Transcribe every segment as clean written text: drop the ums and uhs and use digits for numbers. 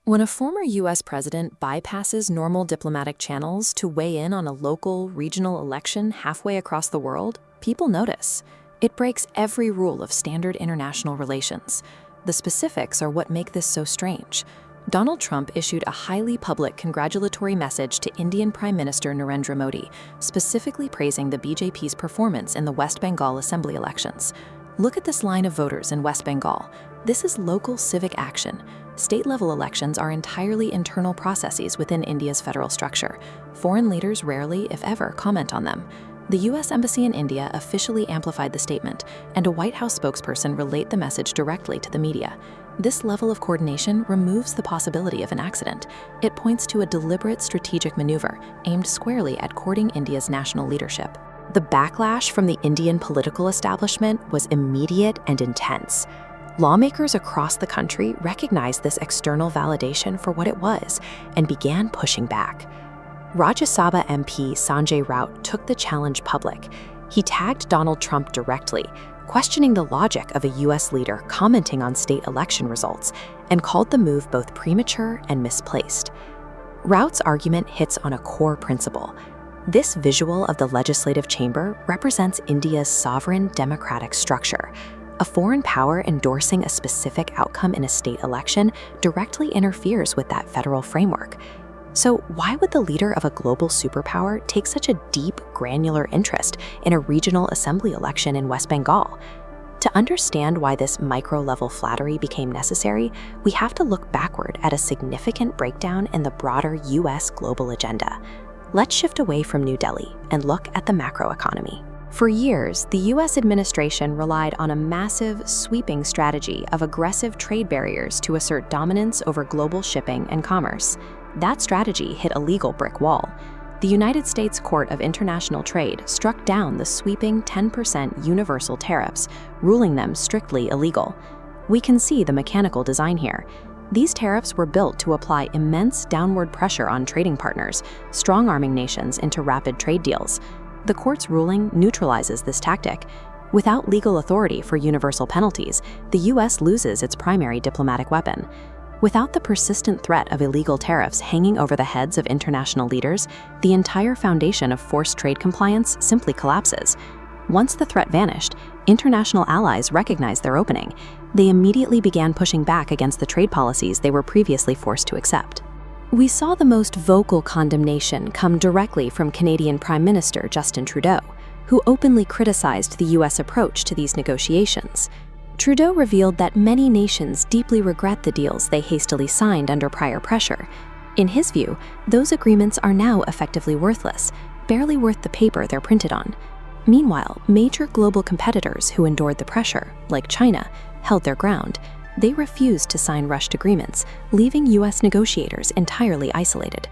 When a former US president bypasses normal diplomatic channels to weigh in on a local, regional election halfway across the world, people notice. It breaks every rule of standard international relations. The specifics are what make this so strange. Donald Trump issued a highly public congratulatory message to Indian Prime Minister Narendra Modi, specifically praising the BJP's performance in the West Bengal assembly elections. Look at this line of voters in West Bengal. This is local civic action. State-level elections are entirely internal processes within India's federal structure. Foreign leaders rarely, if ever, comment on them. The U.S. Embassy in India officially amplified the statement, and a White House spokesperson relayed the message directly to the media. This level of coordination removes the possibility of an accident. It points to a deliberate strategic maneuver aimed squarely at courting India's national leadership. The backlash from the Indian political establishment was immediate and intense. Lawmakers across the country recognized this external validation for what it was and began pushing back. Rajya Sabha MP Sanjay Raut took the challenge public. He tagged Donald Trump directly, questioning the logic of a U.S. leader commenting on state election results, and called the move both premature and misplaced. Raut's argument hits on a core principle. This visual of the legislative chamber represents India's sovereign democratic structure. A foreign power endorsing a specific outcome in a state election directly interferes with that federal framework. So why would the leader of a global superpower take such a deep, granular interest in a regional assembly election in West Bengal? To understand why this micro-level flattery became necessary, we have to look backward at a significant breakdown in the broader U.S. global agenda. Let's shift away from New Delhi and look at the macroeconomy. For years, the U.S. administration relied on a massive, sweeping strategy of aggressive trade barriers to assert dominance over global shipping and commerce. That strategy hit a legal brick wall. The United States Court of International Trade struck down the sweeping 10% universal tariffs, ruling them strictly illegal. We can see the mechanical design here. These tariffs were built to apply immense downward pressure on trading partners, strong-arming nations into rapid trade deals. The court's ruling neutralizes this tactic. Without legal authority for universal penalties, the U.S. loses its primary diplomatic weapon. Without the persistent threat of illegal tariffs hanging over the heads of international leaders, the entire foundation of forced trade compliance simply collapses. Once the threat vanished, international allies recognized their opening. They immediately began pushing back against the trade policies they were previously forced to accept. We saw the most vocal condemnation come directly from Canadian Prime Minister Justin Trudeau, who openly criticized the U.S. approach to these negotiations. Trudeau revealed that many nations deeply regret the deals they hastily signed under prior pressure. In his view, those agreements are now effectively worthless, barely worth the paper they're printed on. Meanwhile, major global competitors who endured the pressure, like China, held their ground. They refused to sign rushed agreements, leaving U.S. negotiators entirely isolated.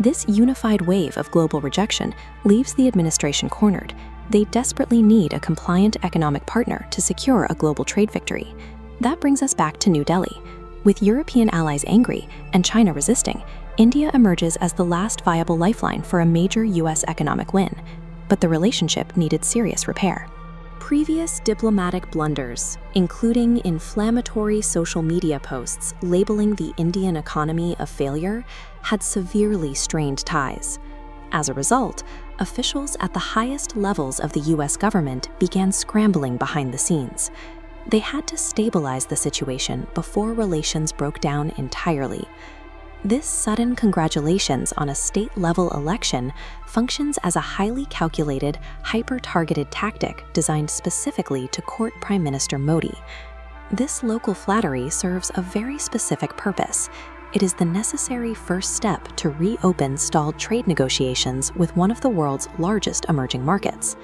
This unified wave of global rejection leaves the administration cornered. They desperately need a compliant economic partner to secure a global trade victory. That brings us back to New Delhi. With European allies angry and China resisting, India emerges as the last viable lifeline for a major U.S. economic win. But the relationship needed serious repair. Previous diplomatic blunders, including inflammatory social media posts labeling the Indian economy a failure, had severely strained ties. As a result, officials at the highest levels of the U.S. government began scrambling behind the scenes. They had to stabilize the situation before relations broke down entirely. This sudden congratulations on a state-level election functions as a highly calculated, hyper-targeted tactic designed specifically to court Prime Minister Modi. This local flattery serves a very specific purpose. It is the necessary first step to reopen stalled trade negotiations with one of the world's largest emerging markets.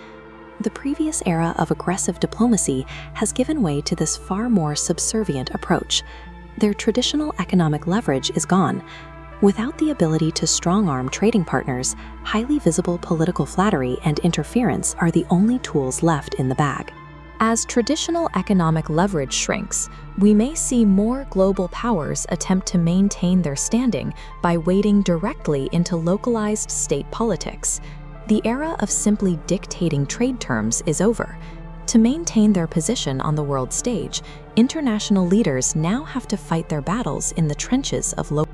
The previous era of aggressive diplomacy has given way to this far more subservient approach. Their traditional economic leverage is gone. Without the ability to strong-arm trading partners, highly visible political flattery and interference are the only tools left in the bag. As traditional economic leverage shrinks, we may see more global powers attempt to maintain their standing by wading directly into localized state politics. The era of simply dictating trade terms is over. To maintain their position on the world stage, international leaders now have to fight their battles in the trenches of local